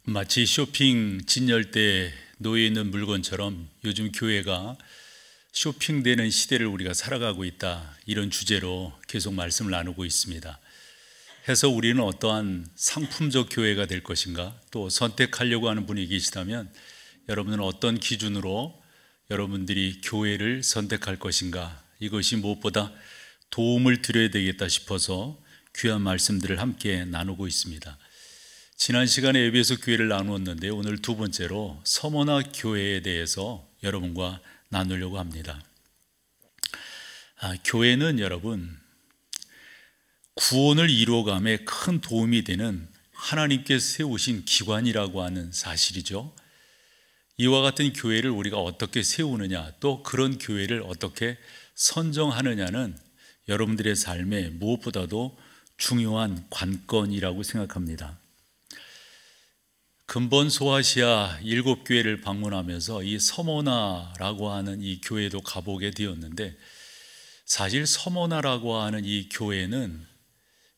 마치 쇼핑 진열 때 놓여 있는 물건처럼 요즘 교회가 쇼핑되는 시대를 우리가 살아가고 있다, 이런 주제로 계속 말씀을 나누고 있습니다. 해서 우리는 어떠한 상품적 교회가 될 것인가, 또 선택하려고 하는 분이 계시다면 여러분은 어떤 기준으로 여러분들이 교회를 선택할 것인가, 이것이 무엇보다 도움을 드려야 되겠다 싶어서 귀한 말씀들을 함께 나누고 있습니다. 지난 시간에 에베소 교회를 나누었는데 오늘 두 번째로 서머나 교회에 대해서 여러분과 나누려고 합니다. 교회는 여러분, 구원을 이루어감에 큰 도움이 되는 하나님께서 세우신 기관이라고 하는 사실이죠. 이와 같은 교회를 우리가 어떻게 세우느냐, 또 그런 교회를 어떻게 선정하느냐는 여러분들의 삶에 무엇보다도 중요한 관건이라고 생각합니다. 근본 소아시아 7교회를 방문하면서 이 서머나라고 하는 이 교회도 가보게 되었는데, 사실 서머나라고 하는 이 교회는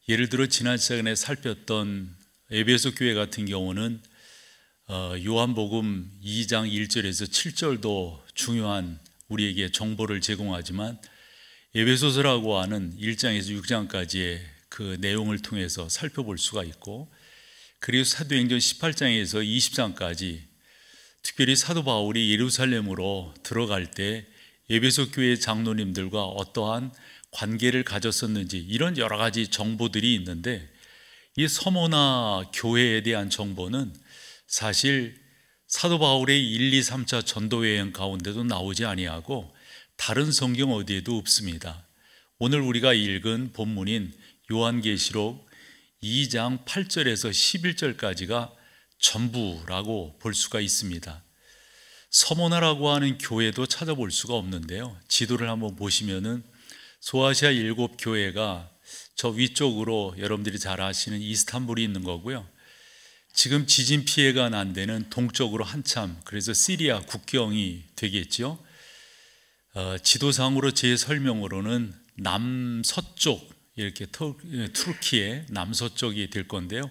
예를 들어 지난 시간에 살폈던 에베소 교회 같은 경우는 요한복음 2장 1절에서 7절도 중요한 우리에게 정보를 제공하지만, 에베소서라고 하는 1장에서 6장까지의 그 내용을 통해서 살펴볼 수가 있고, 그리고 사도행전 18장에서 20장까지 특별히 사도 바울이 예루살렘으로 들어갈 때 에베소 교회 장로님들과 어떠한 관계를 가졌었는지, 이런 여러 가지 정보들이 있는데, 이 서머나 교회에 대한 정보는 사실 사도 바울의 1, 2, 3차 전도 여행 가운데도 나오지 아니하고 다른 성경 어디에도 없습니다. 오늘 우리가 읽은 본문인 요한계시록 2장 8절에서 11절까지가 전부라고 볼 수가 있습니다. 서머나라고 하는 교회도 찾아볼 수가 없는데요, 지도를 한번 보시면은 소아시아 7교회가 저 위쪽으로 여러분들이 잘 아시는 이스탄불이 있는 거고요, 지금 지진 피해가 난 데는 동쪽으로 한참, 그래서 시리아 국경이 되겠죠. 지도상으로 제 설명으로는 남서쪽, 이렇게 투르키의 남서쪽이 될 건데요,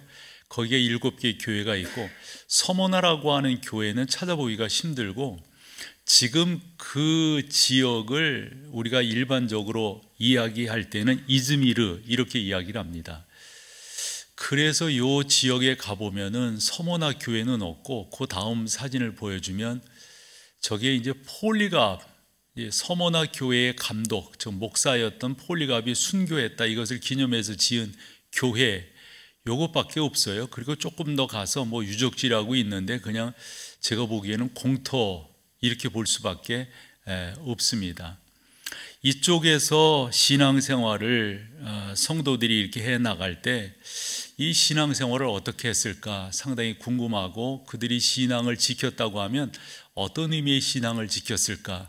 거기에 7개 교회가 있고, 서머나라고 하는 교회는 찾아보기가 힘들고, 지금 그 지역을 우리가 일반적으로 이야기할 때는 이즈미르, 이렇게 이야기를 합니다. 그래서 이 지역에 가보면은 서머나 교회는 없고, 그 다음 사진을 보여주면 저게 이제 폴리갑, 서머나 교회의 감독, 즉 목사였던 폴리갑이 순교했다, 이것을 기념해서 지은 교회, 요것밖에 없어요. 그리고 조금 더 가서 뭐 유적지라고 있는데, 그냥 제가 보기에는 공터, 이렇게 볼 수밖에 없습니다. 이쪽에서 신앙생활을 성도들이 이렇게 해 나갈 때 이 신앙생활을 어떻게 했을까 상당히 궁금하고, 그들이 신앙을 지켰다고 하면 어떤 의미의 신앙을 지켰을까.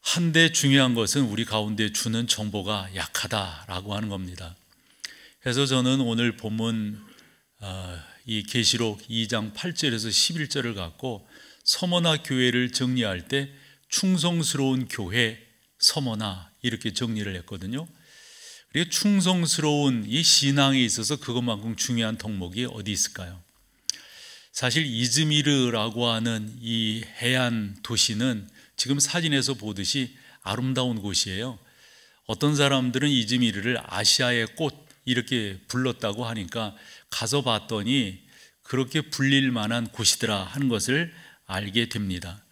한데 중요한 것은 우리 가운데 주는 정보가 약하다라고 하는 겁니다. 그래서 저는 오늘 본문 이 계시록 2장 8절에서 11절을 갖고 서머나 교회를 정리할 때 충성스러운 교회 서머나, 이렇게 정리를 했거든요. 그리고 충성스러운 이 신앙에 있어서 그것만큼 중요한 덕목이 어디 있을까요? 사실 이즈미르라고 하는 이 해안 도시는 지금 사진에서 보듯이 아름다운 곳이에요. 어떤 사람들은 이즈미르를 아시아의 꽃, 이렇게 불렀다고 하니까 가서 봤더니 그렇게 불릴 만한 곳이더라 하는 것을 알게 됩니다.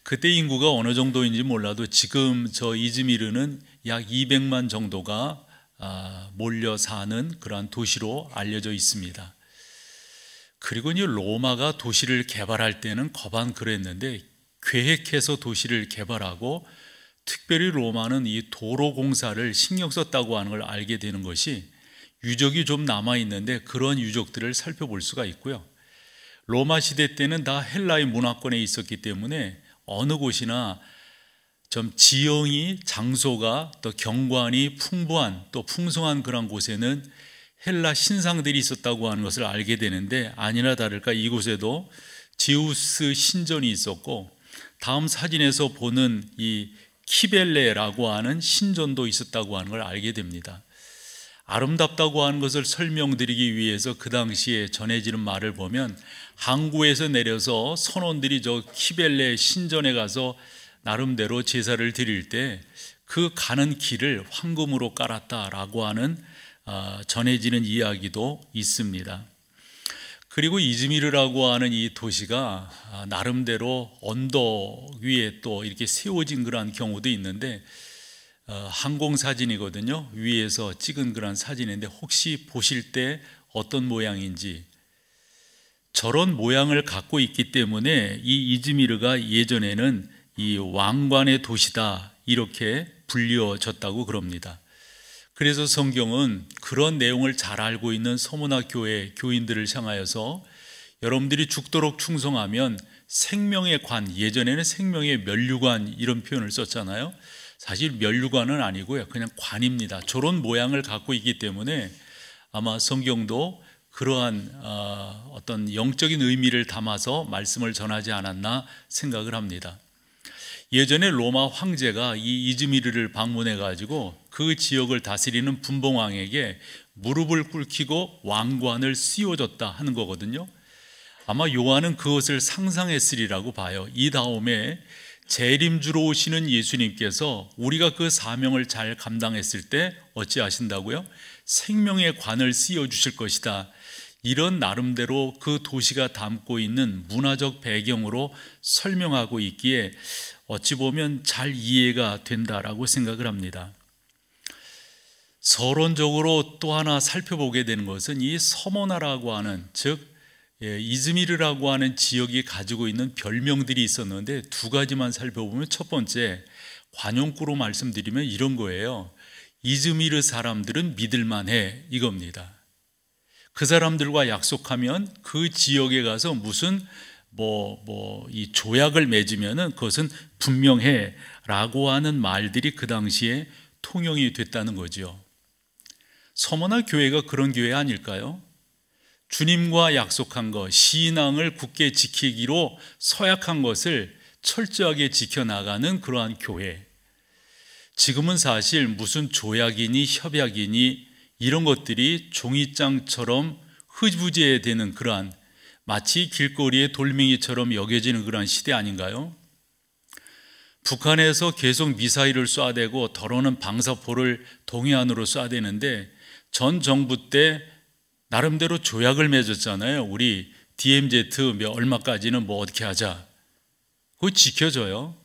그때 인구가 어느 정도인지 몰라도 지금 저 이즈미르는 약 200만 정도가 몰려 사는 그러한 도시로 알려져 있습니다. 그리고 이 로마가 도시를 개발할 때는 거반 그랬는데, 계획해서 도시를 개발하고 특별히 로마는 이 도로 공사를 신경 썼다고 하는 걸 알게 되는 것이, 유적이 좀 남아있는데 그런 유적들을 살펴볼 수가 있고요, 로마 시대 때는 다 헬라의 문화권에 있었기 때문에 어느 곳이나 좀 지형이, 장소가, 또 경관이 풍부한, 또 풍성한 그런 곳에는 헬라 신상들이 있었다고 하는 것을 알게 되는데, 아니나 다를까 이곳에도 제우스 신전이 있었고, 다음 사진에서 보는 이 키벨레라고 하는 신전도 있었다고 하는 걸 알게 됩니다. 아름답다고 하는 것을 설명드리기 위해서 그 당시에 전해지는 말을 보면 항구에서 내려서 선원들이 저 키벨레 신전에 가서 나름대로 제사를 드릴 때 그 가는 길을 황금으로 깔았다라고 하는 전해지는 이야기도 있습니다. 그리고 이즈미르라고 하는 이 도시가 나름대로 언덕 위에 또 이렇게 세워진 그런 경우도 있는데 항공사진이거든요. 위에서 찍은 그런 사진인데 혹시 보실 때 어떤 모양인지, 저런 모양을 갖고 있기 때문에 이 이즈미르가 예전에는 이 왕관의 도시다 이렇게 불려졌다고 그럽니다. 그래서 성경은 그런 내용을 잘 알고 있는 서문화 교회 교인들을 향하여서 여러분들이 죽도록 충성하면 생명의 관, 예전에는 생명의 면류관 이런 표현을 썼잖아요. 사실 면류관은 아니고요, 그냥 관입니다. 저런 모양을 갖고 있기 때문에 아마 성경도 그러한 어떤 영적인 의미를 담아서 말씀을 전하지 않았나 생각을 합니다. 예전에 로마 황제가 이 이즈미르를 방문해 가지고 그 지역을 다스리는 분봉왕에게 무릎을 꿇히고 왕관을 씌워줬다 하는 거거든요. 아마 요한은 그것을 상상했으리라고 봐요. 이 다음에 재림주로 오시는 예수님께서 우리가 그 사명을 잘 감당했을 때 어찌하신다고요? 생명의 관을 씌워주실 것이다. 이런 나름대로 그 도시가 담고 있는 문화적 배경으로 설명하고 있기에 어찌 보면 잘 이해가 된다라고 생각을 합니다. 서론적으로 또 하나 살펴보게 되는 것은 이 서모나라고 하는, 즉 이즈미르라고 하는 지역이 가지고 있는 별명들이 있었는데 두 가지만 살펴보면, 첫 번째 관용구로 말씀드리면 이런 거예요. 이즈미르 사람들은 믿을만해, 이겁니다. 그 사람들과 약속하면 그 지역에 가서 무슨 이 조약을 맺으면은 그것은 분명해 라고 하는 말들이 그 당시에 통용이 됐다는 거죠. 서머나 교회가 그런 교회 아닐까요? 주님과 약속한 것, 신앙을 굳게 지키기로 서약한 것을 철저하게 지켜나가는 그러한 교회. 지금은 사실 무슨 조약이니 협약이니 이런 것들이 종이장처럼 흐지부지되는 그러한, 마치 길거리의 돌멩이처럼 여겨지는 그러한 시대 아닌가요? 북한에서 계속 미사일을 쏴대고 더러는 방사포를 동해안으로 쏴대는데 전 정부 때 나름대로 조약을 맺었잖아요. 우리 DMZ 얼마까지는 어떻게 하자. 그거 지켜져요.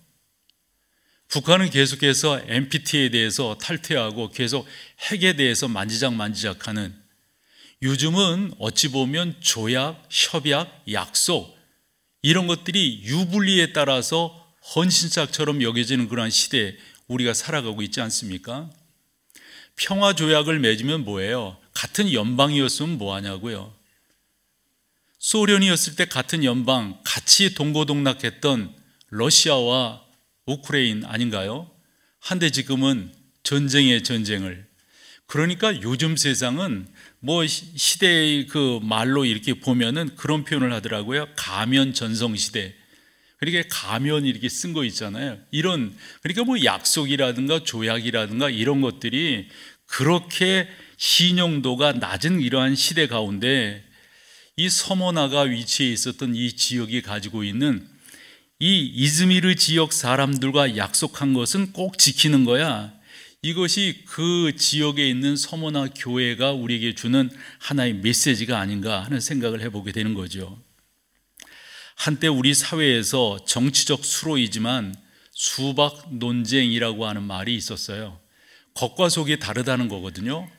북한은 계속해서 NPT에 대해서 탈퇴하고 계속 핵에 대해서 만지작만지작하는, 요즘은 어찌 보면 조약, 협약, 약속 이런 것들이 유불리에 따라서 헌신짝처럼 여겨지는 그러한 시대에 우리가 살아가고 있지 않습니까? 평화조약을 맺으면 뭐예요? 같은 연방이었으면 뭐하냐고요. 소련이었을 때 같은 연방, 같이 동고동락했던 러시아와 우크라이나 아닌가요? 한데 지금은 전쟁의 전쟁을. 그러니까 요즘 세상은 시대의 그 말로 이렇게 보면은 그런 표현을 하더라고요. 가면 전성 시대. 그렇게 가면 이렇게 쓴 거 있잖아요. 그러니까 약속이라든가 조약이라든가 이런 것들이 그렇게 신용도가 낮은 이러한 시대 가운데 이 서머나가 위치해 있었던 이 지역이 가지고 있는 이 이즈미르 지역 사람들과 약속한 것은 꼭 지키는 거야. 이것이 그 지역에 있는 서머나 교회가 우리에게 주는 하나의 메시지가 아닌가 하는 생각을 해보게 되는 거죠. 한때 우리 사회에서 정치적 수로이지만 수박 논쟁이라고 하는 말이 있었어요. 겉과 속이 다르다는 거거든요.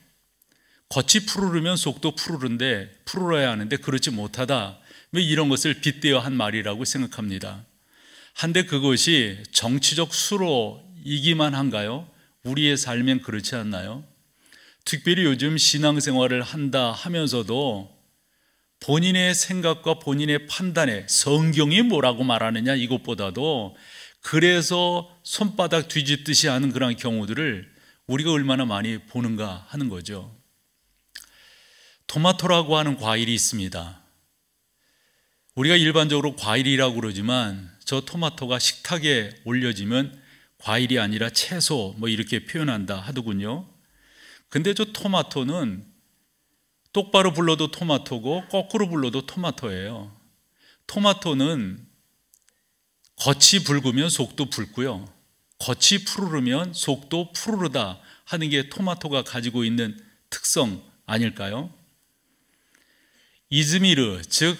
겉이 푸르르면 속도 푸르러야 하는데 그렇지 못하다. 이런 것을 빗대어 한 말이라고 생각합니다. 한데 그것이 정치적 수로이기만 한가요? 우리의 삶엔 그렇지 않나요? 특별히 요즘 신앙생활을 한다 하면서도 본인의 생각과 본인의 판단에 성경이 뭐라고 말하느냐 이것보다도 그래서 손바닥 뒤집듯이 하는 그런 경우들을 우리가 얼마나 많이 보는가 하는 거죠. 토마토라고 하는 과일이 있습니다. 우리가 일반적으로 과일이라고 그러지만 저 토마토가 식탁에 올려지면 과일이 아니라 채소 이렇게 표현한다 하더군요. 근데 저 토마토는 똑바로 불러도 토마토고 거꾸로 불러도 토마토예요. 토마토는 겉이 붉으면 속도 붉고요, 겉이 푸르르면 속도 푸르르다 하는 게 토마토가 가지고 있는 특성 아닐까요? 이즈미르, 즉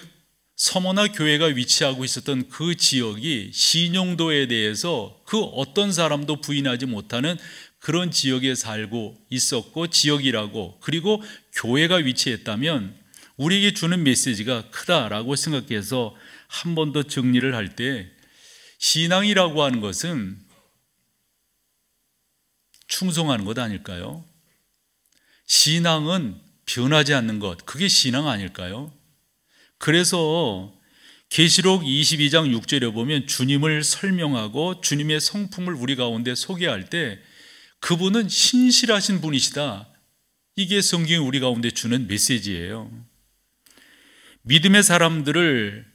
서머나 교회가 위치하고 있었던 그 지역이 신용도에 대해서 그 어떤 사람도 부인하지 못하는 그런 지역에 살고 있었고 지역이라고, 그리고 교회가 위치했다면 우리에게 주는 메시지가 크다라고 생각해서 한 번 더 정리를 할 때, 신앙이라고 하는 것은 충성하는 것 아닐까요? 신앙은 변하지 않는 것, 그게 신앙 아닐까요? 그래서 계시록 22장 6절에 보면 주님을 설명하고 주님의 성품을 우리 가운데 소개할 때 그분은 신실하신 분이시다, 이게 성경이 우리 가운데 주는 메시지예요. 믿음의 사람들을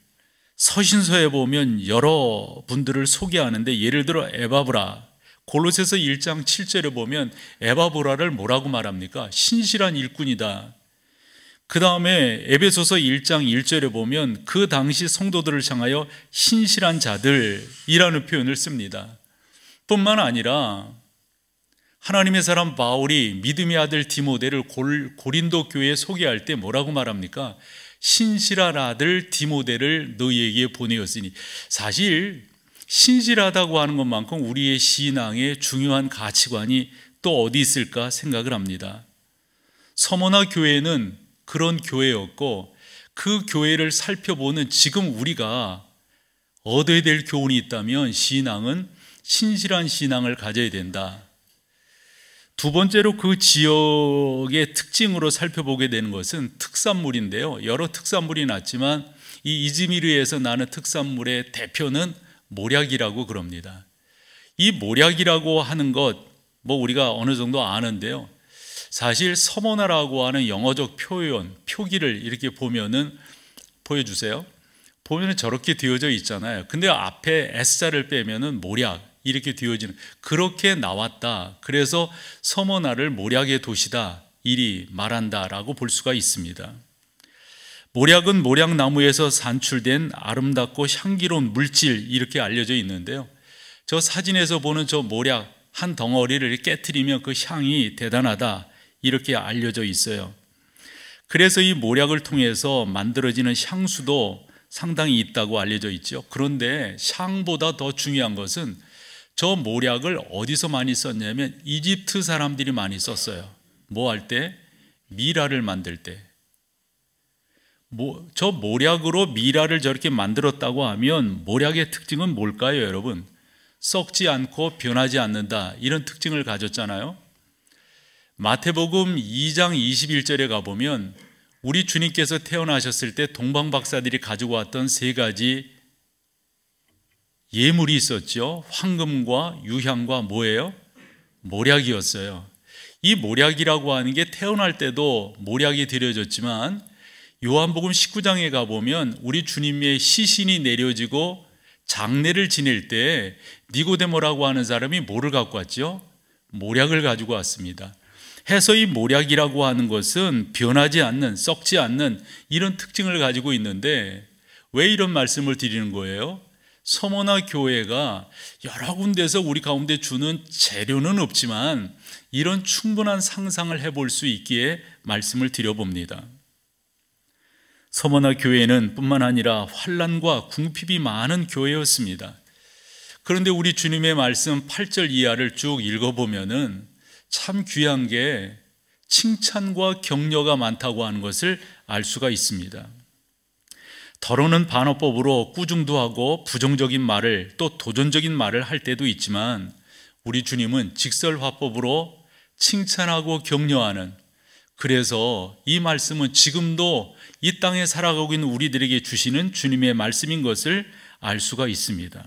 서신서에 보면 여러 분들을 소개하는데, 예를 들어 에바브라, 골로새서 1장 7절에 보면 에바브라를 뭐라고 말합니까? 신실한 일꾼이다. 그 다음에 에베소서 1장 1절에 보면 그 당시 성도들을 향하여 신실한 자들이라는 표현을 씁니다. 뿐만 아니라 하나님의 사람 바울이 믿음의 아들 디모데를 고린도 교회에 소개할 때 뭐라고 말합니까? 신실한 아들 디모데를 너희에게 보내었으니. 사실 신실하다고 하는 것만큼 우리의 신앙의 중요한 가치관이 또 어디 있을까 생각을 합니다. 서머나 교회는 그런 교회였고, 그 교회를 살펴보는 지금 우리가 얻어야 될 교훈이 있다면 신앙은 신실한 신앙을 가져야 된다. 두 번째로 그 지역의 특징으로 살펴보게 되는 것은 특산물인데요, 여러 특산물이 났지만 이 이즈미르에서 나는 특산물의 대표는 모략이라고 그럽니다. 이 모략이라고 하는 것 우리가 어느 정도 아는데요, 사실 서머나라고 하는 영어적 표현, 표기를 이렇게 보면은, 보여주세요. 보면은 저렇게 되어져 있잖아요. 근데 앞에 S자를 빼면은 모략 이렇게 되어지는, 그렇게 나왔다. 그래서 서머나를 모략의 도시다 이리 말한다라고 볼 수가 있습니다. 모략은 모략나무에서 산출된 아름답고 향기로운 물질 이렇게 알려져 있는데요, 저 사진에서 보는 저 모략 한 덩어리를 깨트리면 그 향이 대단하다 이렇게 알려져 있어요. 그래서 이 모략을 통해서 만들어지는 향수도 상당히 있다고 알려져 있죠. 그런데 향보다 더 중요한 것은 저 모략을 어디서 많이 썼냐면 이집트 사람들이 많이 썼어요. 뭐 할 때? 미라를 만들 때. 저 모략으로 미라를 저렇게 만들었다고 하면 모략의 특징은 뭘까요, 여러분? 썩지 않고 변하지 않는다, 이런 특징을 가졌잖아요. 마태복음 2장 21절에 가보면 우리 주님께서 태어나셨을 때 동방 박사들이 가지고 왔던 세 가지 예물이 있었죠. 황금과 유향과 뭐예요? 모략이었어요. 이 모략이라고 하는 게 태어날 때도 모략이 드려졌지만 요한복음 19장에 가보면 우리 주님의 시신이 내려지고 장례를 지낼 때 니고데모라고 하는 사람이 뭐를 갖고 왔죠? 모략을 가지고 왔습니다. 해서 이 모략이라고 하는 것은 변하지 않는, 썩지 않는 이런 특징을 가지고 있는데, 왜 이런 말씀을 드리는 거예요? 서머나 교회가 여러 군데서 우리 가운데 주는 재료는 없지만 이런 충분한 상상을 해볼 수 있기에 말씀을 드려봅니다. 서머나 교회는 뿐만 아니라 환난과 궁핍이 많은 교회였습니다. 그런데 우리 주님의 말씀 8절 이하를 쭉 읽어보면은 참 귀한 게 칭찬과 격려가 많다고 하는 것을 알 수가 있습니다. 더러는 반어법으로 꾸중도 하고 부정적인 말을, 또 도전적인 말을 할 때도 있지만 우리 주님은 직설화법으로 칭찬하고 격려하는, 그래서 이 말씀은 지금도 이 땅에 살아가고 있는 우리들에게 주시는 주님의 말씀인 것을 알 수가 있습니다.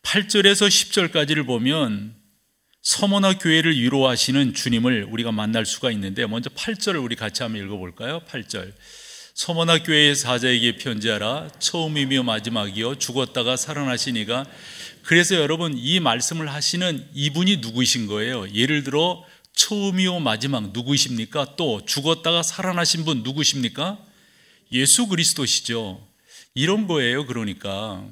8절에서 10절까지를 보면 서머나 교회를 위로하시는 주님을 우리가 만날 수가 있는데, 먼저 8절을 우리 같이 한번 읽어볼까요? 8절. 서머나 교회의 사자에게 편지하라. 처음이며 마지막이요 죽었다가 살아나시니가. 그래서 여러분, 이 말씀을 하시는 이분이 누구이신 거예요? 예를 들어 처음이요 마지막 누구십니까? 또 죽었다가 살아나신 분 누구십니까? 예수 그리스도시죠. 이런 거예요. 그러니까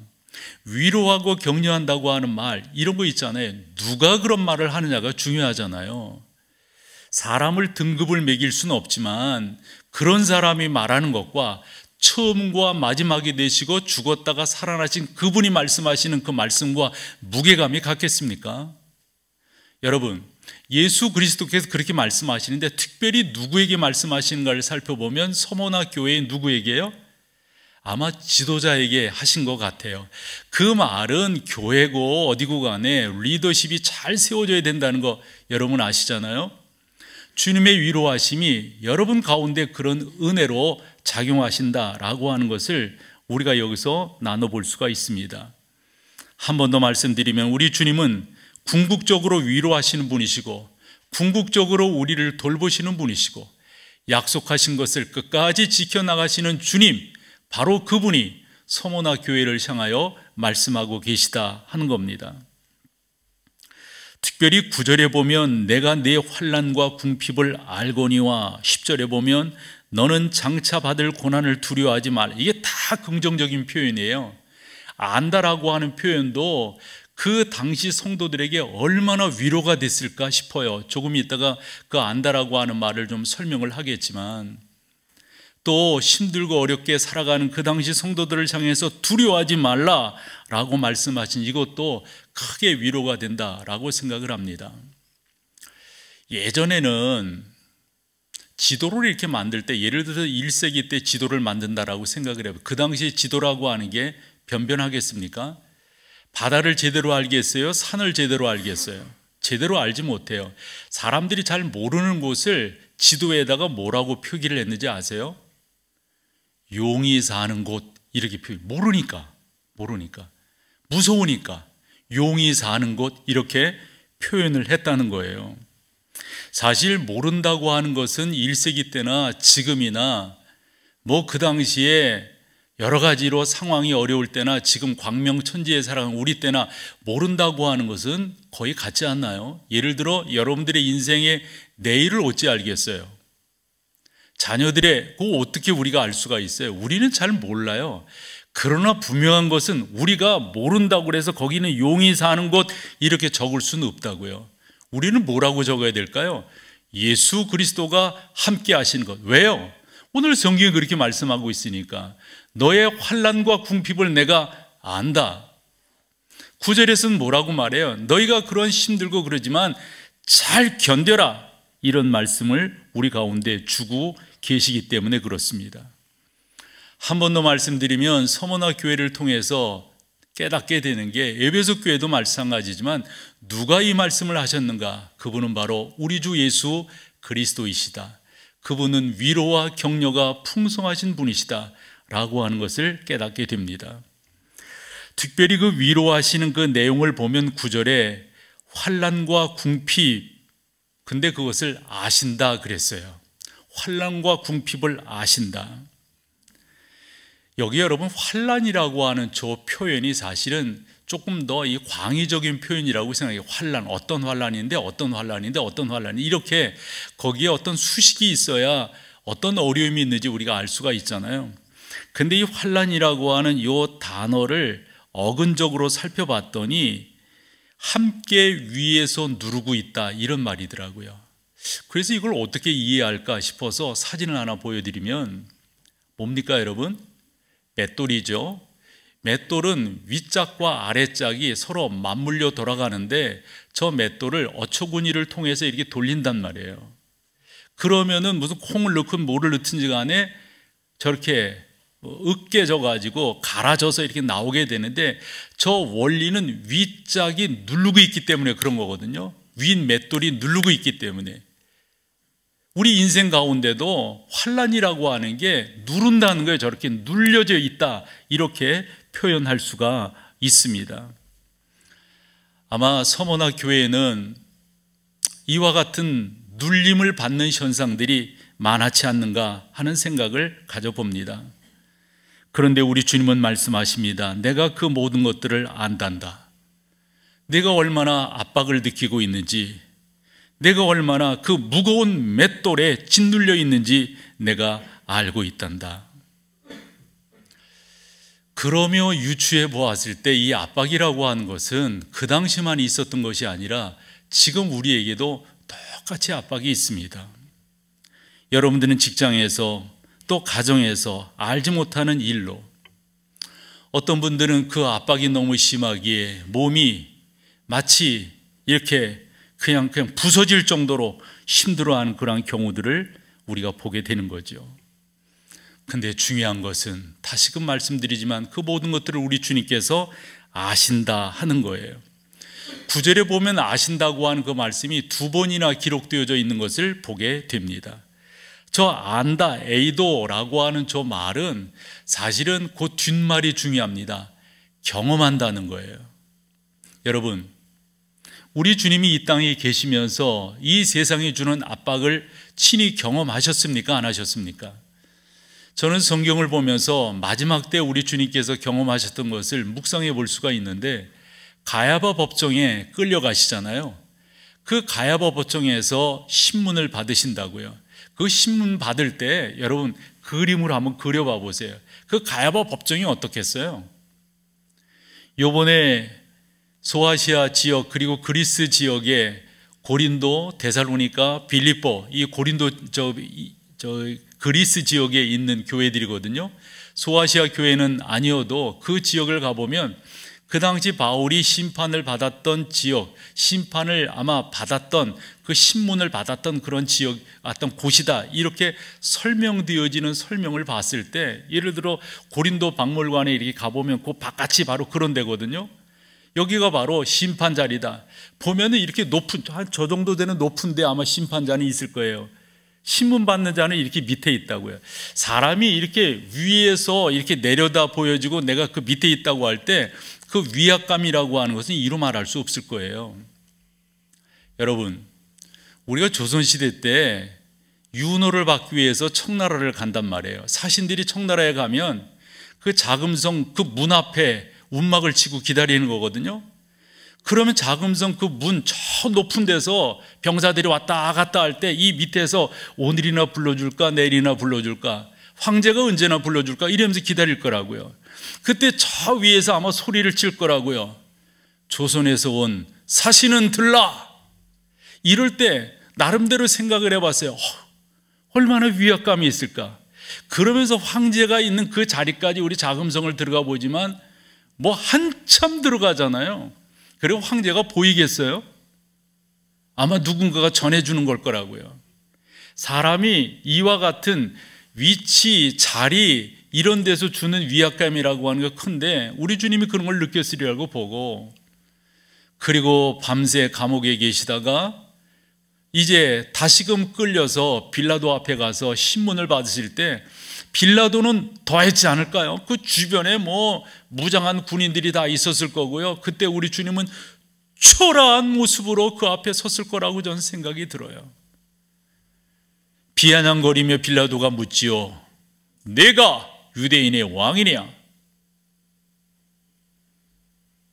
위로하고 격려한다고 하는 말, 이런 거 있잖아요. 누가 그런 말을 하느냐가 중요하잖아요. 사람을 등급을 매길 수는 없지만 그런 사람이 말하는 것과 처음과 마지막이 되시고 죽었다가 살아나신 그분이 말씀하시는 그 말씀과 무게감이 같겠습니까? 여러분, 예수 그리스도께서 그렇게 말씀하시는데 특별히 누구에게 말씀하시는가를 살펴보면 서머나 교회의 누구에게요? 아마 지도자에게 하신 것 같아요. 그 말은 교회고 어디고 간에 리더십이 잘 세워져야 된다는 거 여러분 아시잖아요. 주님의 위로하심이 여러분 가운데 그런 은혜로 작용하신다라고 하는 것을 우리가 여기서 나눠볼 수가 있습니다. 한 번 더 말씀드리면 우리 주님은 궁극적으로 위로하시는 분이시고 궁극적으로 우리를 돌보시는 분이시고 약속하신 것을 끝까지 지켜나가시는 주님, 바로 그분이 서머나 교회를 향하여 말씀하고 계시다 하는 겁니다. 특별히 9절에 보면 내가 내 환난과 궁핍을 알거니와 10절에 보면 너는 장차 받을 고난을 두려워하지 말라. 이게 다 긍정적인 표현이에요. 안다라고 하는 표현도 그 당시 성도들에게 얼마나 위로가 됐을까 싶어요. 조금 있다가 그 안다라고 하는 말을 좀 설명을 하겠지만, 또 힘들고 어렵게 살아가는 그 당시 성도들을 향해서 두려워하지 말라라고 말씀하신 이것도 크게 위로가 된다라고 생각을 합니다. 예전에는 지도를 이렇게 만들 때, 예를 들어서 1세기 때 지도를 만든다라고 생각을 해요. 그 당시 지도라고 하는 게 변변하겠습니까? 바다를 제대로 알겠어요? 산을 제대로 알겠어요? 제대로 알지 못해요. 사람들이 잘 모르는 곳을 지도에다가 뭐라고 표기를 했는지 아세요? 용이 사는 곳, 이렇게 모르니까 무서우니까 용이 사는 곳, 이렇게 표현을 했다는 거예요. 사실 모른다고 하는 것은 1세기 때나 지금이나 뭐 그 당시에 여러 가지로 상황이 어려울 때나 지금 광명천지에 살아가는 우리 때나 모른다고 하는 것은 거의 같지 않나요? 예를 들어 여러분들의 인생의 내일을 어찌 알겠어요? 자녀들의 그거 어떻게 우리가 알 수가 있어요? 우리는 잘 몰라요. 그러나 분명한 것은 우리가 모른다고 해서 거기는 용이 사는 곳 이렇게 적을 수는 없다고요. 우리는 뭐라고 적어야 될까요? 예수 그리스도가 함께 하시는 것. 왜요? 오늘 성경이 그렇게 말씀하고 있으니까. 너의 환난과 궁핍을 내가 안다. 9절에서는 뭐라고 말해요? 너희가 그런 힘들고 그러지만 잘 견뎌라. 이런 말씀을 우리 가운데 주고 계시기 때문에 그렇습니다. 한 번 더 말씀드리면 서머나 교회를 통해서 깨닫게 되는 게, 에베소 교회도 마찬가지지만 누가 이 말씀을 하셨는가? 그분은 바로 우리 주 예수 그리스도이시다. 그분은 위로와 격려가 풍성하신 분이시다 라고 하는 것을 깨닫게 됩니다. 특별히 그 위로하시는 그 내용을 보면 9절에 환난과 궁핍, 근데 그것을 아신다 그랬어요. 환난과 궁핍을 아신다. 여기 여러분 환난이라고 하는 저 표현이 사실은 조금 더 이 광의적인 표현이라고 생각해요. 환난, 어떤 환난인데 어떤 환난인데 어떤 환난이, 이렇게 거기에 어떤 수식이 있어야 어떤 어려움이 있는지 우리가 알 수가 있잖아요. 근데 이 환난이라고 하는 이 단어를 어근적으로 살펴봤더니 함께 위에서 누르고 있다, 이런 말이더라고요. 그래서 이걸 어떻게 이해할까 싶어서 사진을 하나 보여드리면, 뭡니까 여러분? 맷돌이죠. 맷돌은 윗짝과 아랫짝이 서로 맞물려 돌아가는데 저 맷돌을 어처구니를 통해서 이렇게 돌린단 말이에요. 그러면은 무슨 콩을 넣든 뭐를 넣든지 간에 저렇게 으깨져 가지고 갈아져서 이렇게 나오게 되는데, 저 원리는 윗짝이 누르고 있기 때문에 그런 거거든요. 윗 맷돌이 누르고 있기 때문에. 우리 인생 가운데도 환난이라고 하는 게 누른다는 거예요. 저렇게 눌려져 있다, 이렇게 표현할 수가 있습니다. 아마 서머나 교회에는 이와 같은 눌림을 받는 현상들이 많지 않는가 하는 생각을 가져봅니다. 그런데 우리 주님은 말씀하십니다. 내가 그 모든 것들을 안단다. 내가 얼마나 압박을 느끼고 있는지, 내가 얼마나 그 무거운 맷돌에 짓눌려 있는지 내가 알고 있단다. 그러며 유추해 보았을 때 이 압박이라고 하는 것은 그 당시만 있었던 것이 아니라 지금 우리에게도 똑같이 압박이 있습니다. 여러분들은 직장에서 또 가정에서 알지 못하는 일로 어떤 분들은 그 압박이 너무 심하기에 몸이 마치 이렇게 그냥 부서질 정도로 힘들어하는 그런 경우들을 우리가 보게 되는 거죠. 근데 중요한 것은 다시금 말씀드리지만 그 모든 것들을 우리 주님께서 아신다 하는 거예요. 9절에 보면 아신다고 하는 그 말씀이 2번이나 기록되어져 있는 것을 보게 됩니다. 저 안다, 에이도라고 하는 저 말은 사실은 그 뒷말이 중요합니다. 경험한다는 거예요. 여러분, 우리 주님이 이 땅에 계시면서 이 세상이 주는 압박을 친히 경험하셨습니까? 안 하셨습니까? 저는 성경을 보면서 마지막 때 우리 주님께서 경험하셨던 것을 묵상해 볼 수가 있는데, 가야바 법정에 끌려가시잖아요. 그 가야바 법정에서 신문을 받으신다고요. 그 신문 받을 때 여러분 그림으로 한번 그려봐 보세요. 그 가야바 법정이 어떻겠어요? 요번에 소아시아 지역 그리고 그리스 지역에 고린도, 데살로니가, 빌립보, 이 고린도 그리스 지역에 있는 교회들이거든요. 소아시아 교회는 아니어도 그 지역을 가보면 그 당시 바울이 심판을 받았던 지역, 심판을 아마 받았던 그 신문을 받았던 그런 지역, 어떤 곳이다, 이렇게 설명되어지는 설명을 봤을 때, 예를 들어 고린도 박물관에 이렇게 가보면 그 바깥이 바로 그런 데거든요. 여기가 바로 심판자리다. 보면은 이렇게 높은, 한 저 정도 되는 높은데 아마 심판자는 있을 거예요. 신문 받는 자는 이렇게 밑에 있다고요. 사람이 이렇게 위에서 이렇게 내려다 보여지고 내가 그 밑에 있다고 할 때 그 위압감이라고 하는 것은 이루 말할 수 없을 거예요. 여러분, 우리가 조선시대 때 윤호를 받기 위해서 청나라를 간단 말이에요. 사신들이 청나라에 가면 그 자금성 그 문 앞에 운막을 치고 기다리는 거거든요. 그러면 자금성 그 문 저 높은 데서 병사들이 왔다 갔다 할 때 이 밑에서 오늘이나 불러줄까 내일이나 불러줄까, 황제가 언제나 불러줄까 이러면서 기다릴 거라고요. 그때 저 위에서 아마 소리를 칠 거라고요. 조선에서 온 사신은 들라. 이럴 때 나름대로 생각을 해봤어요. 얼마나 위압감이 있을까. 그러면서 황제가 있는 그 자리까지 우리 자금성을 들어가 보지만 뭐 한참 들어가잖아요. 그리고 황제가 보이겠어요? 아마 누군가가 전해주는 걸 거라고요. 사람이 이와 같은 위치, 자리 이런 데서 주는 위압감이라고 하는 게 큰데 우리 주님이 그런 걸 느꼈으리라고 보고, 그리고 밤새 감옥에 계시다가 이제 다시금 끌려서 빌라도 앞에 가서 신문을 받으실 때 빌라도는 더했지 않을까요? 그 주변에 뭐 무장한 군인들이 다 있었을 거고요. 그때 우리 주님은 초라한 모습으로 그 앞에 섰을 거라고 저는 생각이 들어요. 비아냥거리며 빌라도가 묻지요. 내가 유대인의 왕이냐?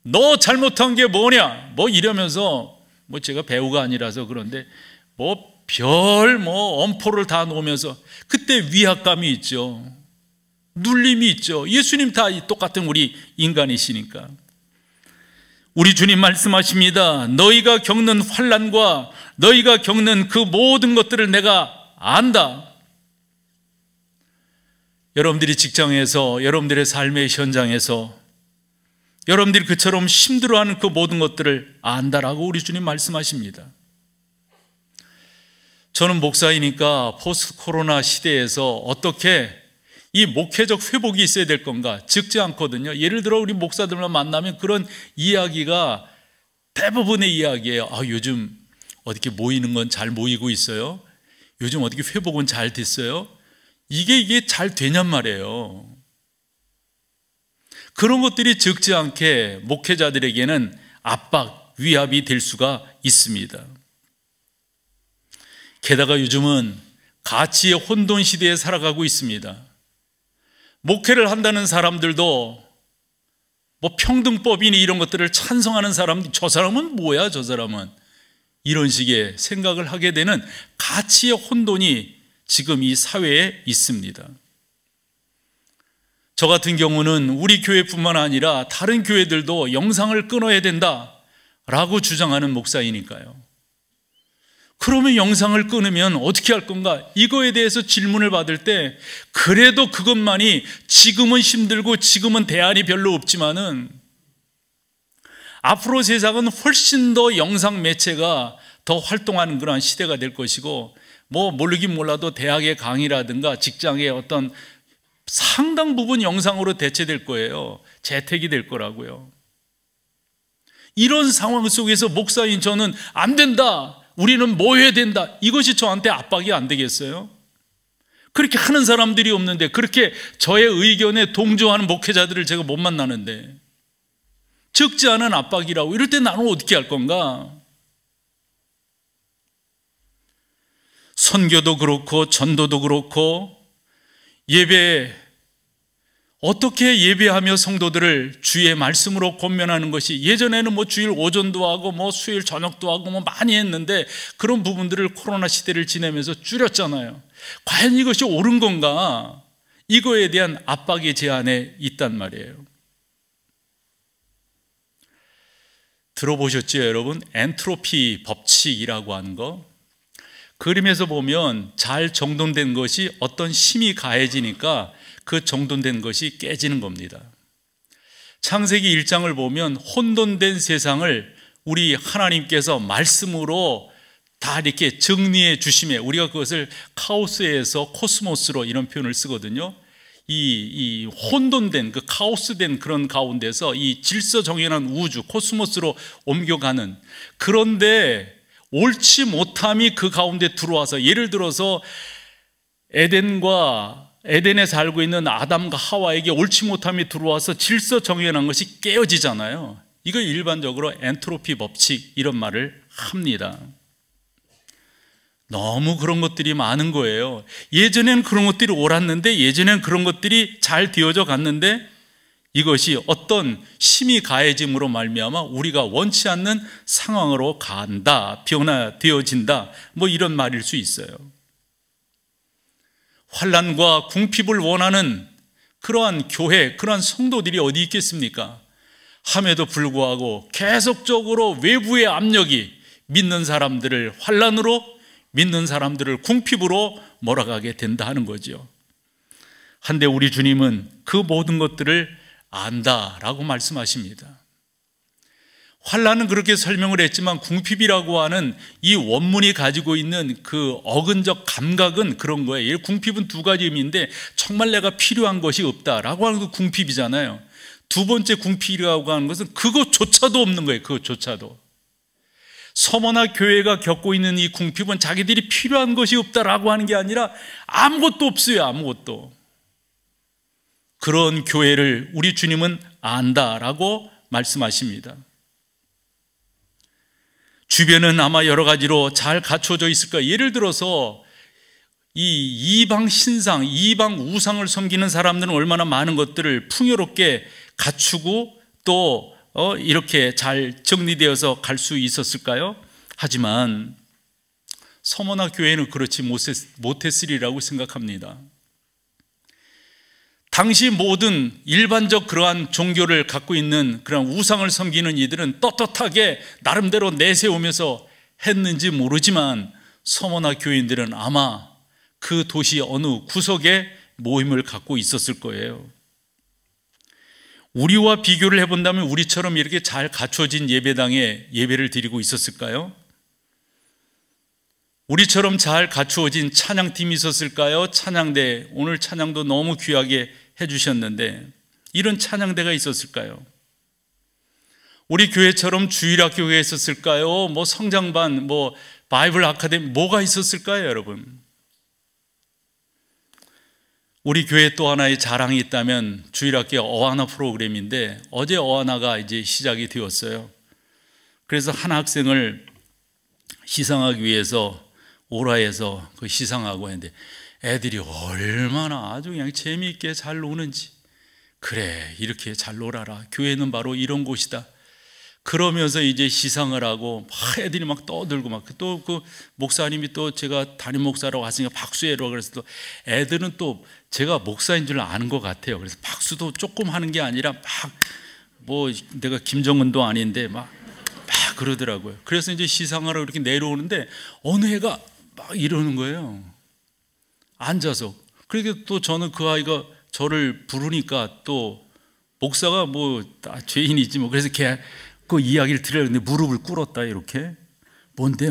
너 잘못한 게 뭐냐? 뭐 이러면서, 뭐 제가 배우가 아니라서 그런데 뭐 엄포를 다 놓으면서, 그때 위압감이 있죠. 눌림이 있죠. 예수님 다 똑같은 우리 인간이시니까. 우리 주님 말씀하십니다. 너희가 겪는 환난과 너희가 겪는 그 모든 것들을 내가 안다. 여러분들이 직장에서, 여러분들의 삶의 현장에서 여러분들이 그처럼 힘들어하는 그 모든 것들을 안다라고 우리 주님 말씀하십니다. 저는 목사이니까 포스트 코로나 시대에서 어떻게 이 목회적 회복이 있어야 될 건가 적지 않거든요. 예를 들어 우리 목사들만 만나면 그런 이야기가 대부분의 이야기예요. 요즘 어떻게 모이는 건 잘 모이고 있어요? 요즘 어떻게 회복은 잘 됐어요? 이게 잘 되냔 말이에요. 그런 것들이 적지 않게 목회자들에게는 압박, 위압이 될 수가 있습니다. 게다가 요즘은 가치의 혼돈 시대에 살아가고 있습니다. 목회를 한다는 사람들도 뭐 평등법이니 이런 것들을 찬성하는 사람, 저 사람은 뭐야 저 사람은? 이런 식의 생각을 하게 되는 가치의 혼돈이 지금 이 사회에 있습니다. 저 같은 경우는 우리 교회뿐만 아니라 다른 교회들도 영상을 끊어야 된다라고 주장하는 목사이니까요. 그러면 영상을 끊으면 어떻게 할 건가? 이거에 대해서 질문을 받을 때 그래도 그것만이 지금은 힘들고 지금은 대안이 별로 없지만은 앞으로 세상은 훨씬 더 영상 매체가 더 활동하는 그런 시대가 될 것이고, 뭐 모르긴 몰라도 대학의 강의라든가 직장의 어떤 상당 부분 영상으로 대체될 거예요. 재택이 될 거라고요. 이런 상황 속에서 목사인 저는 안 된다, 우리는 뭐 해야 된다, 이것이 저한테 압박이 안 되겠어요? 그렇게 하는 사람들이 없는데, 그렇게 저의 의견에 동조하는 목회자들을 제가 못 만나는데, 적지 않은 압박이라고. 이럴 때 나는 어떻게 할 건가? 선교도 그렇고 전도도 그렇고, 예배, 어떻게 예배하며 성도들을 주의 말씀으로 권면하는 것이, 예전에는 뭐 주일 오전도 하고 뭐 수요일 저녁도 하고 뭐 많이 했는데 그런 부분들을 코로나 시대를 지내면서 줄였잖아요. 과연 이것이 옳은 건가? 이거에 대한 압박의 제한에 있단 말이에요. 들어보셨죠, 여러분? 엔트로피 법칙이라고 하는 거. 그림에서 보면 잘 정돈된 것이 어떤 힘이 가해지니까 그 정돈된 것이 깨지는 겁니다. 창세기 1장을 보면 혼돈된 세상을 우리 하나님께서 말씀으로 다 이렇게 정리해 주심에, 우리가 그것을 카오스에서 코스모스로 이런 표현을 쓰거든요. 이 혼돈된, 그 카오스된 그런 가운데서 이 질서정연한 우주, 코스모스로 옮겨가는, 그런데 옳지 못함이 그 가운데 들어와서, 예를 들어서 에덴에 살고 있는 아담과 하와에게 옳지 못함이 들어와서 질서정연한 것이 깨어지잖아요. 이걸 일반적으로 엔트로피 법칙, 이런 말을 합니다. 너무 그런 것들이 많은 거예요. 예전엔 그런 것들이 옳았는데, 예전엔 그런 것들이 잘 되어져 갔는데, 이것이 어떤 힘이 가해짐으로 말미암아 우리가 원치 않는 상황으로 간다, 변화되어진다, 뭐 이런 말일 수 있어요. 환난과 궁핍을 원하는 그러한 교회, 그러한 성도들이 어디 있겠습니까? 함에도 불구하고 계속적으로 외부의 압력이 믿는 사람들을 환난으로, 믿는 사람들을 궁핍으로 몰아가게 된다 하는 거죠. 한데 우리 주님은 그 모든 것들을 안다라고 말씀하십니다. 환난은 그렇게 설명을 했지만 궁핍이라고 하는 이 원문이 가지고 있는 그 어근적 감각은 그런 거예요. 궁핍은 두 가지 의미인데, 정말 내가 필요한 것이 없다라고 하는 그 궁핍이잖아요. 두 번째 궁핍이라고 하는 것은 그것조차도 없는 거예요. 그것조차도. 서머나 교회가 겪고 있는 이 궁핍은 자기들이 필요한 것이 없다라고 하는 게 아니라 아무것도 없어요. 아무것도. 그런 교회를 우리 주님은 안다라고 말씀하십니다. 주변은 아마 여러 가지로 잘 갖춰져 있을 거예요. 예를 들어서 이 이방 신상, 이방 우상을 섬기는 사람들은 얼마나 많은 것들을 풍요롭게 갖추고 또 이렇게 잘 정리되어서 갈 수 있었을까요? 하지만 서머나 교회는 그렇지 못했으리라고 생각합니다. 당시 모든 일반적 그러한 종교를 갖고 있는 그런 우상을 섬기는 이들은 떳떳하게 나름대로 내세우면서 했는지 모르지만, 서머나 교인들은 아마 그 도시 어느 구석에 모임을 갖고 있었을 거예요. 우리와 비교를 해본다면 우리처럼 이렇게 잘 갖춰진 예배당에 예배를 드리고 있었을까요? 우리처럼 잘 갖추어진 찬양팀이 있었을까요? 찬양대, 오늘 찬양도 너무 귀하게 해주셨는데 이런 찬양대가 있었을까요? 우리 교회처럼 주일학교가 있었을까요? 뭐 성장반, 뭐 바이블 아카데미, 뭐가 있었을까요, 여러분? 우리 교회 또 하나의 자랑이 있다면 주일학교 어하나 프로그램인데, 어제 어하나가 이제 시작이 되었어요. 그래서 한 학생을 시상하기 위해서 오라에서 그 시상하고 했는데, 애들이 얼마나 아주 그냥 재미있게 잘 노는지, 그래 이렇게 잘 놀아라, 교회는 바로 이런 곳이다, 그러면서 이제 시상을 하고 막 애들이 막 떠들고 막 또 그 목사님이 또 제가 담임 목사라고 왔으니까 박수해라 그래서 또 애들은 또 제가 목사인 줄 아는 것 같아요. 그래서 박수도 조금 하는 게 아니라 막 뭐 내가 김정은도 아닌데 막 그러더라고요. 그래서 이제 시상하러 이렇게 내려오는데 어느 애가 막 이러는 거예요. 앉아서. 그러니까 또 저는 그 아이가 저를 부르니까 또 목사가 뭐 죄인이지 뭐 그래서 걔 그 이야기를 들으려는데 무릎을 꿇었다 이렇게. 뭔데?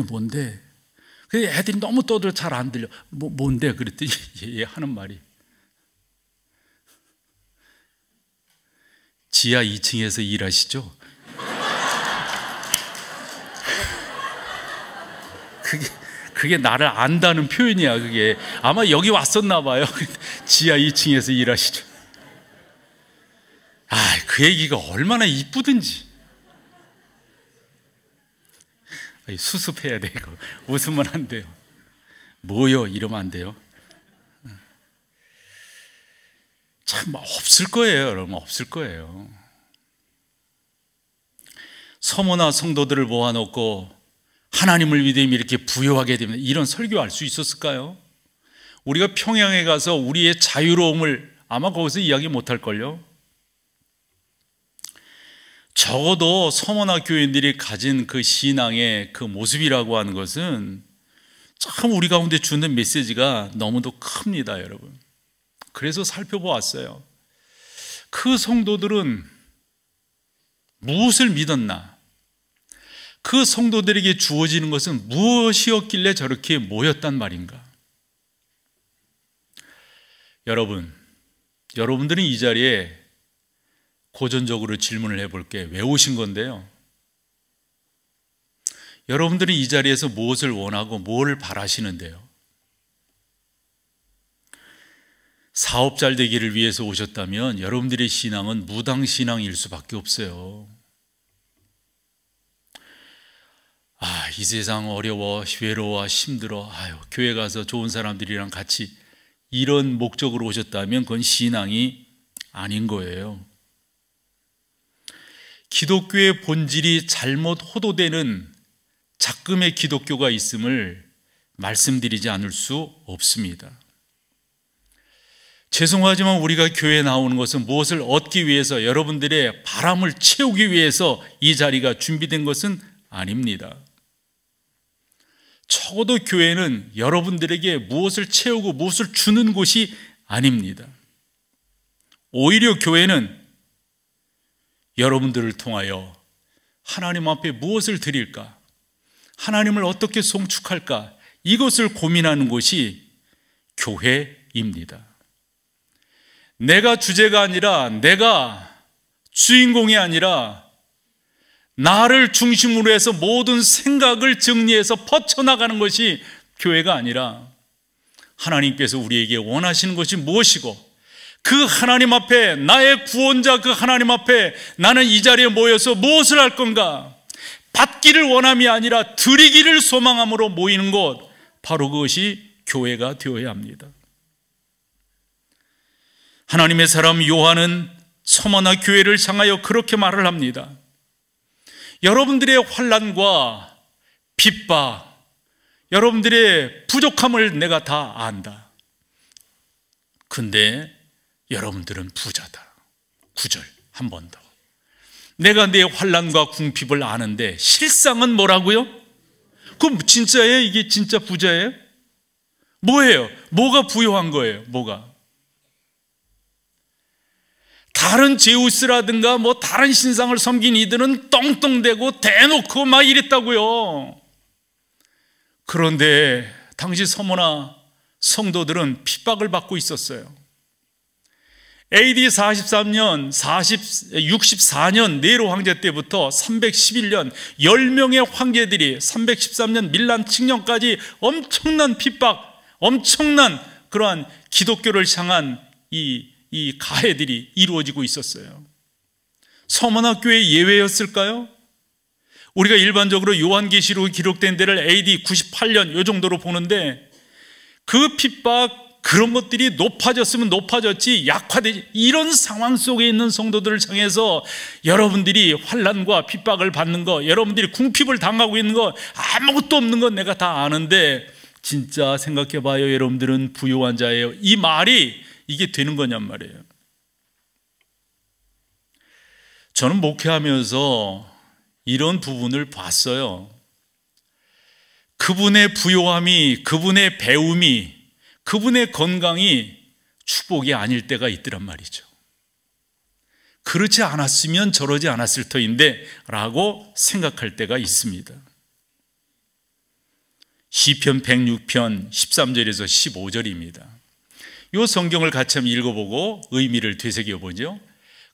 그 애들이 너무 떠들어 잘 안 들려. 뭔데? 그랬더니 얘 하는 말이 지하 2층에서 일하시죠? 그게 나를 안다는 표현이야. 그게 아마 여기 왔었나 봐요. 지하 2층에서 일하시죠. 그 얘기가 얼마나 이쁘든지. 수습해야 돼 이거. 웃으면 안 돼요. 뭐요? 이러면 안 돼요. 참 없을 거예요, 여러분. 없을 거예요. 서머나 성도들을 모아놓고 하나님을 믿음이 이렇게 부여하게 되면 이런 설교할 수 있었을까요? 우리가 평양에 가서 우리의 자유로움을 아마 거기서 이야기 못할걸요. 적어도 서머나 교인들이 가진 그 신앙의 그 모습이라고 하는 것은 참 우리 가운데 주는 메시지가 너무도 큽니다, 여러분. 그래서 살펴보았어요. 그 성도들은 무엇을 믿었나? 그 성도들에게 주어지는 것은 무엇이었길래 저렇게 모였단 말인가? 여러분들은 이 자리에 고전적으로 질문을 해볼게. 왜 오신 건데요? 여러분들은 이 자리에서 무엇을 원하고 뭘 바라시는데요? 사업 잘 되기를 위해서 오셨다면 여러분들의 신앙은 무당신앙일 수밖에 없어요. 이 세상 어려워, 외로워, 힘들어. 교회 가서 좋은 사람들이랑 같이 이런 목적으로 오셨다면 그건 신앙이 아닌 거예요. 기독교의 본질이 잘못 호도되는 작금의 기독교가 있음을 말씀드리지 않을 수 없습니다. 죄송하지만 우리가 교회에 나오는 것은 무엇을 얻기 위해서, 여러분들의 바람을 채우기 위해서 이 자리가 준비된 것은 아닙니다. 적어도 교회는 여러분들에게 무엇을 채우고 무엇을 주는 곳이 아닙니다. 오히려 교회는 여러분들을 통하여 하나님 앞에 무엇을 드릴까? 하나님을 어떻게 송축할까? 이것을 고민하는 곳이 교회입니다. 내가 주제가 아니라, 내가 주인공이 아니라 나를 중심으로 해서 모든 생각을 정리해서 뻗쳐나가는 것이 교회가 아니라, 하나님께서 우리에게 원하시는 것이 무엇이고 그 하나님 앞에, 나의 구원자 그 하나님 앞에 나는 이 자리에 모여서 무엇을 할 건가? 받기를 원함이 아니라 드리기를 소망함으로 모이는 곳, 바로 그것이 교회가 되어야 합니다. 하나님의 사람 요한은 서머나 교회를 향하여 그렇게 말을 합니다. 여러분들의 환난과 핍박, 여러분들의 부족함을 내가 다 안다. 근데 여러분들은 부자다. 9절 한 번 더. 내가 내 환난과 궁핍을 아는데 실상은 뭐라고요? 그럼 진짜예요? 이게 진짜 부자예요? 뭐예요? 뭐가 부유한 거예요? 뭐가? 다른 제우스라든가 뭐 다른 신상을 섬긴 이들은 떵떵대고 대놓고 막 이랬다고요. 그런데 당시 서머나 성도들은 핍박을 받고 있었어요. AD 43년, 64년 네로 황제 때부터 311년 10명의 황제들이 313년 밀란 칙령까지 엄청난 핍박, 엄청난 그러한 기독교를 향한 이 가해들이 이루어지고 있었어요. 서머나 교회 예외였을까요? 우리가 일반적으로 요한계시록에 기록된 데를 AD 98년 이 정도로 보는데 그 핍박, 그런 것들이 높아졌으면 높아졌지 약화되지, 이런 상황 속에 있는 성도들을 향해서 여러분들이 환난과 핍박을 받는 거, 여러분들이 궁핍을 당하고 있는 거, 아무것도 없는 건 내가 다 아는데 진짜 생각해봐요, 여러분들은 부유한 자예요. 이 말이 이게 되는 거냔 말이에요. 저는 목회하면서 이런 부분을 봤어요. 그분의 부요함이, 그분의 배움이, 그분의 건강이 축복이 아닐 때가 있더란 말이죠. 그렇지 않았으면 저러지 않았을 터인데 라고 생각할 때가 있습니다. 시편 106편 13절에서 15절입니다. 이 성경을 같이 한번 읽어보고 의미를 되새겨보죠.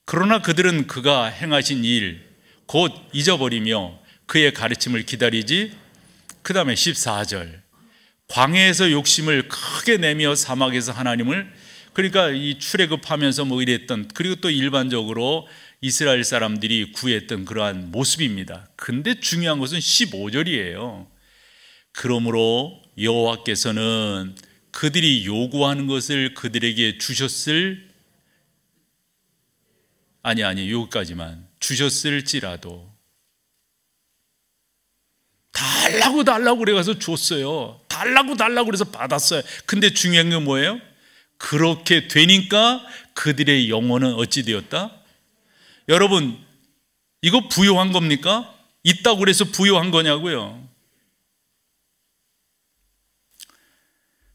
그러나 그들은 그가 행하신 일 곧 잊어버리며 그의 가르침을 기다리지. 그 다음에 14절, 광야에서 욕심을 크게 내며 사막에서 하나님을, 그러니까 이 출애굽하면서 뭐 이랬던, 그리고 또 일반적으로 이스라엘 사람들이 구했던 그러한 모습입니다. 근데 중요한 것은 15절이에요. 그러므로 여호와께서는 그들이 요구하는 것을 그들에게 주셨을, 아니 여기까지만, 주셨을지라도, 달라고 그래서 줬어요. 달라고 그래서 받았어요. 근데 중요한 건 뭐예요? 그렇게 되니까 그들의 영혼은 어찌 되었다? 여러분, 이거 부요한 겁니까? 있다고 그래서 부요한 거냐고요?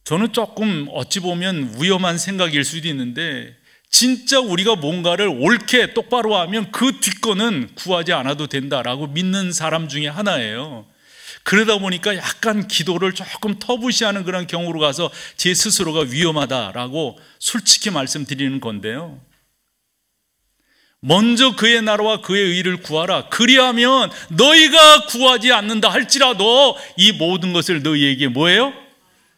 저는 조금 어찌 보면 위험한 생각일 수도 있는데, 진짜 우리가 뭔가를 옳게 똑바로 하면 그 뒷거는 구하지 않아도 된다라고 믿는 사람 중에 하나예요. 그러다 보니까 약간 기도를 조금 터부시하는 그런 경우로 가서 제 스스로가 위험하다라고 솔직히 말씀드리는 건데요. 먼저 그의 나라와 그의 의를 구하라. 그리하면 너희가 구하지 않는다 할지라도 이 모든 것을 너희에게 뭐예요?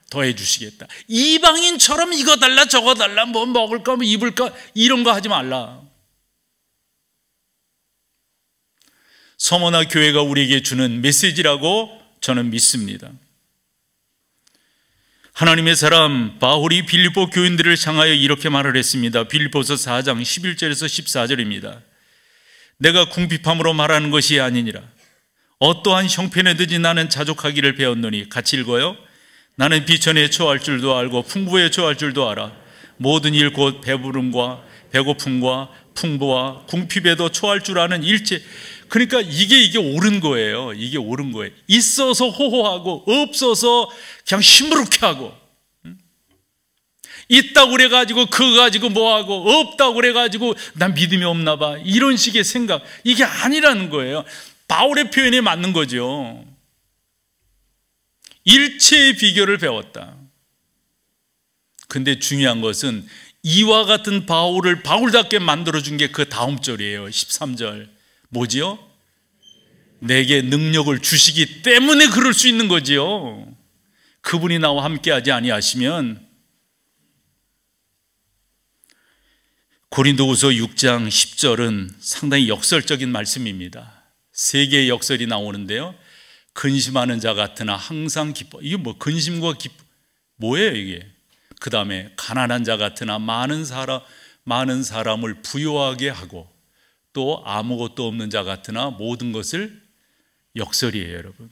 더해 주시겠다. 이방인처럼 이거 달라 저거 달라, 뭐 먹을까 뭐 입을까 이런 거 하지 말라. 서머나 교회가 우리에게 주는 메시지라고 저는 믿습니다. 하나님의 사람 바울이 빌립보 교인들을 향하여 이렇게 말을 했습니다. 빌립보서 4장 11절에서 14절입니다. 내가 궁핍함으로 말하는 것이 아니니라. 어떠한 형편에든지 나는 자족하기를 배웠노니. 같이 읽어요. 나는 비천에 처할 줄도 알고 풍부에 처할 줄도 알아. 모든 일 곧 배부름과 배고픔과 풍부와 궁핍에도 처할 줄 아는 일체. 그러니까 이게 옳은 거예요. 이게 옳은 거예요. 있어서 호호하고 없어서 그냥 시무룩해 하고, 있다고 그래가지고 그거 가지고 뭐하고, 없다고 그래가지고 난 믿음이 없나 봐, 이런 식의 생각, 이게 아니라는 거예요. 바울의 표현에 맞는 거죠. 일체의 비결을 배웠다. 근데 중요한 것은 이와 같은 바울을 바울답게 만들어준 게 그 다음 절이에요. 13절 뭐지요? 내게 능력을 주시기 때문에 그럴 수 있는 거지요. 그분이 나와 함께하지 아니하시면. 고린도후서 6장 10절은 상당히 역설적인 말씀입니다. 세 개의 역설이 나오는데요. 근심하는 자 같으나 항상 기뻐. 이게 뭐 근심과 기뻐 뭐예요 이게? 그 다음에 가난한 자 같으나 많은 사람을 부유하게 하고, 또 아무것도 없는 자 같으나 모든 것을, 역설이에요 여러분.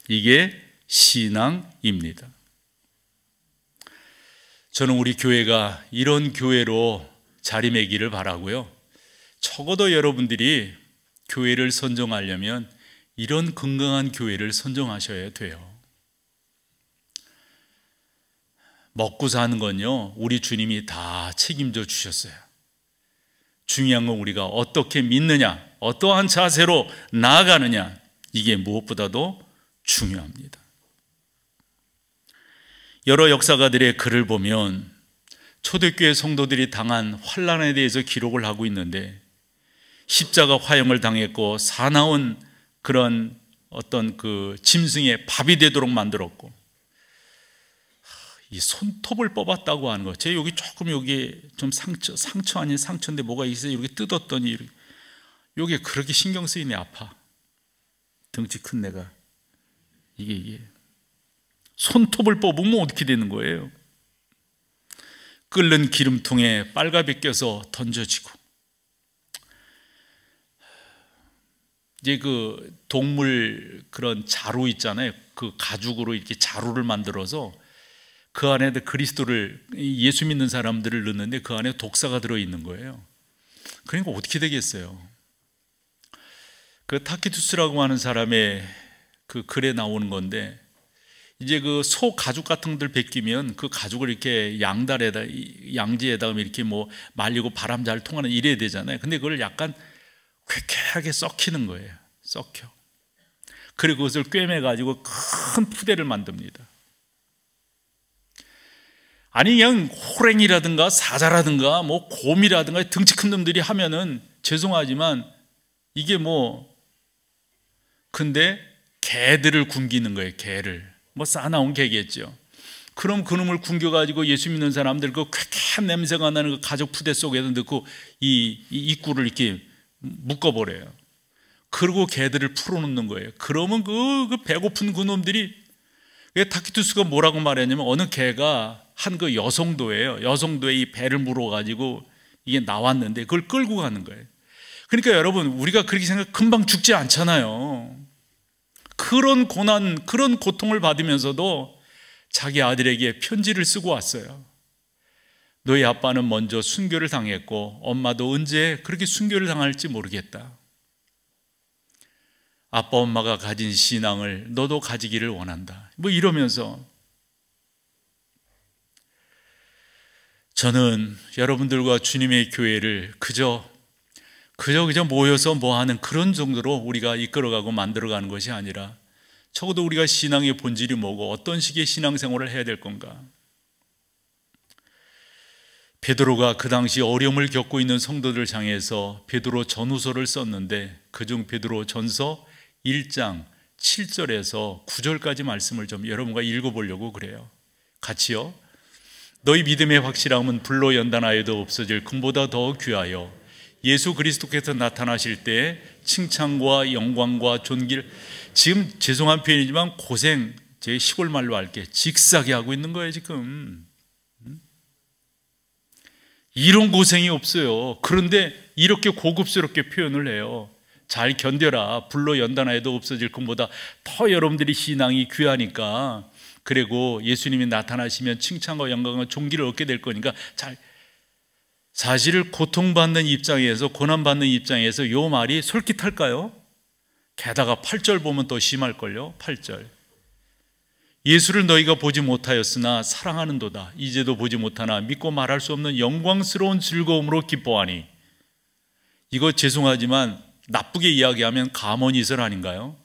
이게 신앙입니다. 저는 우리 교회가 이런 교회로 자리매기를 바라고요. 적어도 여러분들이 교회를 선정하려면 이런 건강한 교회를 선정하셔야 돼요. 먹고 사는 건요, 우리 주님이 다 책임져 주셨어요. 중요한 건 우리가 어떻게 믿느냐, 어떠한 자세로 나아가느냐, 이게 무엇보다도 중요합니다. 여러 역사가들의 글을 보면 초대교회 성도들이 당한 환난에 대해서 기록을 하고 있는데, 십자가 화형을 당했고 사나운 그런 어떤 그 짐승의 밥이 되도록 만들었고, 이 손톱을 뽑았다고 하는 거. 제 여기 조금, 여기 좀 상처 아닌 상처인데 뭐가 있어요. 이렇게 뜯었더니 여기 그렇게 신경 쓰이네. 아파. 덩치 큰 내가 이게 손톱을 뽑으면 어떻게 되는 거예요? 끓는 기름통에 빨갑이 껴서 던져지고, 이제 그 동물 그런 자루 있잖아요. 그 가죽으로 이렇게 자루를 만들어서 그 안에 그리스도를, 예수 믿는 사람들을 넣는데 그 안에 독사가 들어있는 거예요. 그러니까 어떻게 되겠어요? 그 타키투스라고 하는 사람의 그 글에 나오는 건데, 이제 그 소 가죽 같은 것들 벗기면 그 가죽을 이렇게 양지에다가 이렇게 뭐 말리고 바람 잘 통하는 이래야 되잖아요. 근데 그걸 약간 쾌쾌하게 썩히는 거예요. 썩혀. 그리고 그것을 꿰매 가지고 큰 푸대를 만듭니다. 아니 그냥 호랭이라든가 사자라든가 뭐 곰이라든가 등치 큰 놈들이 하면은 죄송하지만 이게 뭐, 근데 개들을 굶기는 거예요. 개를 뭐 싸나운 개겠죠. 그럼 그놈을 굶겨가지고 예수 믿는 사람들 그 쾌쾌한 냄새가 나는 그 가죽 푸대 속에다 넣고 이 입구를 이렇게 묶어버려요. 그리고 개들을 풀어놓는 거예요. 그러면 그 배고픈 그놈들이, 타키투스가 뭐라고 말했냐면 어느 개가 한 그 여성도예요. 여성도에 이 배를 물어가지고 이게 나왔는데 그걸 끌고 가는 거예요. 그러니까 여러분, 우리가 그렇게 생각 금방 죽지 않잖아요. 그런 고난, 그런 고통을 받으면서도 자기 아들에게 편지를 쓰고 왔어요. 너희 아빠는 먼저 순교를 당했고 엄마도 언제 그렇게 순교를 당할지 모르겠다. 아빠 엄마가 가진 신앙을 너도 가지기를 원한다. 뭐 이러면서, 저는 여러분들과 주님의 교회를 그저 모여서 뭐 하는 그런 정도로 우리가 이끌어가고 만들어가는 것이 아니라, 적어도 우리가 신앙의 본질이 뭐고 어떤 식의 신앙생활을 해야 될 건가. 베드로가 그 당시 어려움을 겪고 있는 성도들 향해서 베드로 전후서를 썼는데, 그중 베드로 전서 1장 7절에서 9절까지 말씀을 좀 여러분과 읽어보려고 그래요. 같이요. 너희 믿음의 확실함은 불로 연단하여도 없어질 금보다 더 귀하여 예수 그리스도께서 나타나실 때 칭찬과 영광과 존귀를, 지금 죄송한 표현이지만 고생, 제 시골 말로 할게, 직사게 하고 있는 거예요 지금. 이런 고생이 없어요. 그런데 이렇게 고급스럽게 표현을 해요. 잘 견뎌라. 불로 연단하여도 없어질 금보다 더 여러분들이 신앙이 귀하니까, 그리고 예수님이 나타나시면 칭찬과 영광과 존귀를 얻게 될 거니까 잘. 사실 고통받는 입장에서, 고난받는 입장에서 이 말이 솔깃할까요? 게다가 8절 보면 더 심할걸요. 8절. 예수를 너희가 보지 못하였으나 사랑하는도다. 이제도 보지 못하나 믿고 말할 수 없는 영광스러운 즐거움으로 기뻐하니. 이거 죄송하지만 나쁘게 이야기하면 가문이설 아닌가요?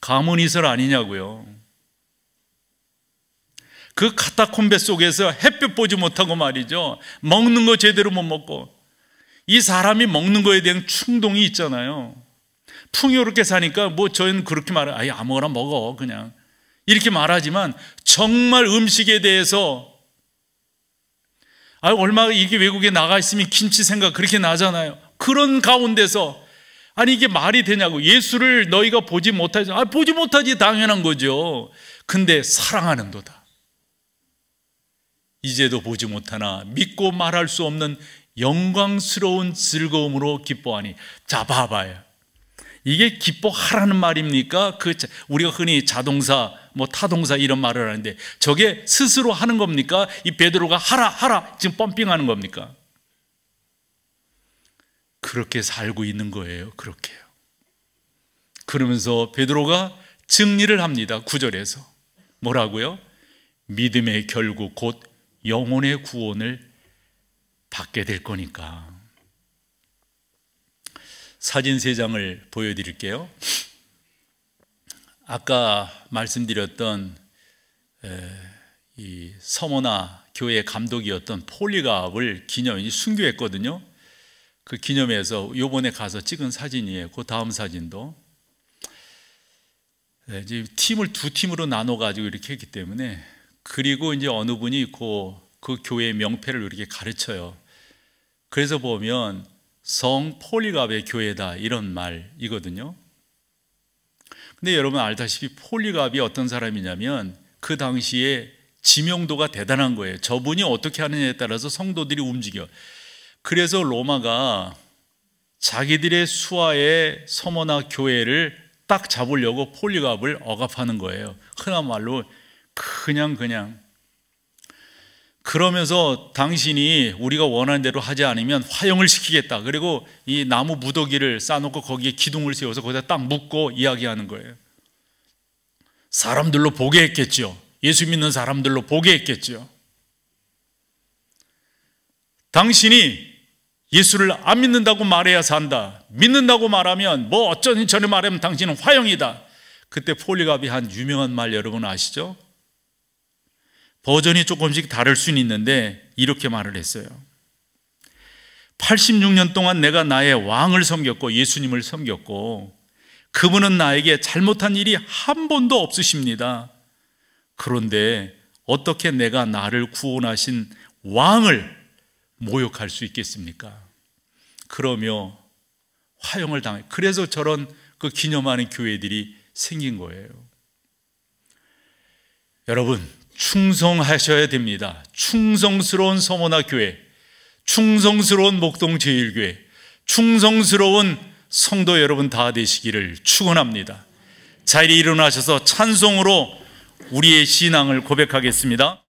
가문이설 아니냐고요. 그 카타콤베 속에서 햇볕 보지 못하고 말이죠, 먹는 거 제대로 못 먹고, 이 사람이 먹는 거에 대한 충동이 있잖아요. 풍요롭게 사니까 뭐 저희는 그렇게 말해요. 아이 아무거나 먹어 그냥 이렇게 말하지만, 정말 음식에 대해서, 얼마 이게 외국에 나가 있으면 김치 생각 그렇게 나잖아요. 그런 가운데서 아니 이게 말이 되냐고. 예수를 너희가 보지 못하지. 보지 못하지, 당연한 거죠. 근데 사랑하는도다. 이제도 보지 못하나 믿고 말할 수 없는 영광스러운 즐거움으로 기뻐하니. 자 봐봐요. 이게 기뻐하라는 말입니까? 우리가 흔히 자동사, 뭐 타동사 이런 말을 하는데 저게 스스로 하는 겁니까? 이 베드로가 하라 지금 펌핑하는 겁니까? 그렇게 살고 있는 거예요. 그렇게요. 그러면서 베드로가 증리를 합니다. 9절에서 뭐라고요? 믿음의 결국 곧 영혼의 구원을 받게 될 거니까. 사진 3장을 보여드릴게요. 아까 말씀드렸던 이 서머나 교회 감독이었던 폴리갑을 기념, 순교했거든요. 그 기념해서 요번에 가서 찍은 사진이에요. 그 다음 사진도. 이제 팀을 2팀으로 나눠가지고 이렇게 했기 때문에, 그리고 이제 어느 분이 그 교회의 명패를 이렇게 가르쳐요. 그래서 보면 성 폴리갑의 교회다 이런 말이거든요. 근데 여러분 알다시피 폴리갑이 어떤 사람이냐면 그 당시에 지명도가 대단한 거예요. 저분이 어떻게 하느냐에 따라서 성도들이 움직여. 그래서 로마가 자기들의 수하의 서머나 교회를 딱 잡으려고 폴리갑을 억압하는 거예요. 흔한 말로 그냥 그러면서 당신이 우리가 원하는 대로 하지 않으면 화형을 시키겠다. 그리고 이 나무 무더기를 쌓아놓고 거기에 기둥을 세워서 거기다 딱 묶고 이야기하는 거예요. 사람들로 보게 했겠죠. 예수 믿는 사람들로 보게 했겠죠. 당신이 예수를 안 믿는다고 말해야 산다. 믿는다고 말하면 뭐 어쩌니 저리 말하면 당신은 화형이다. 그때 폴리갑이 한 유명한 말 여러분 아시죠? 버전이 조금씩 다를 수는 있는데 이렇게 말을 했어요. 86년 동안 내가 나의 왕을 섬겼고 예수님을 섬겼고 그분은 나에게 잘못한 일이 한 번도 없으십니다. 그런데 어떻게 내가 나를 구원하신 왕을 모욕할 수 있겠습니까? 그러며 화형을 당해. 그래서 저런 그 기념하는 교회들이 생긴 거예요. 여러분, 충성하셔야 됩니다. 충성스러운 서머나 교회, 충성스러운 목동 제일교회, 충성스러운 성도 여러분 다 되시기를 축원합니다. 자리에 일어나셔서 찬송으로 우리의 신앙을 고백하겠습니다.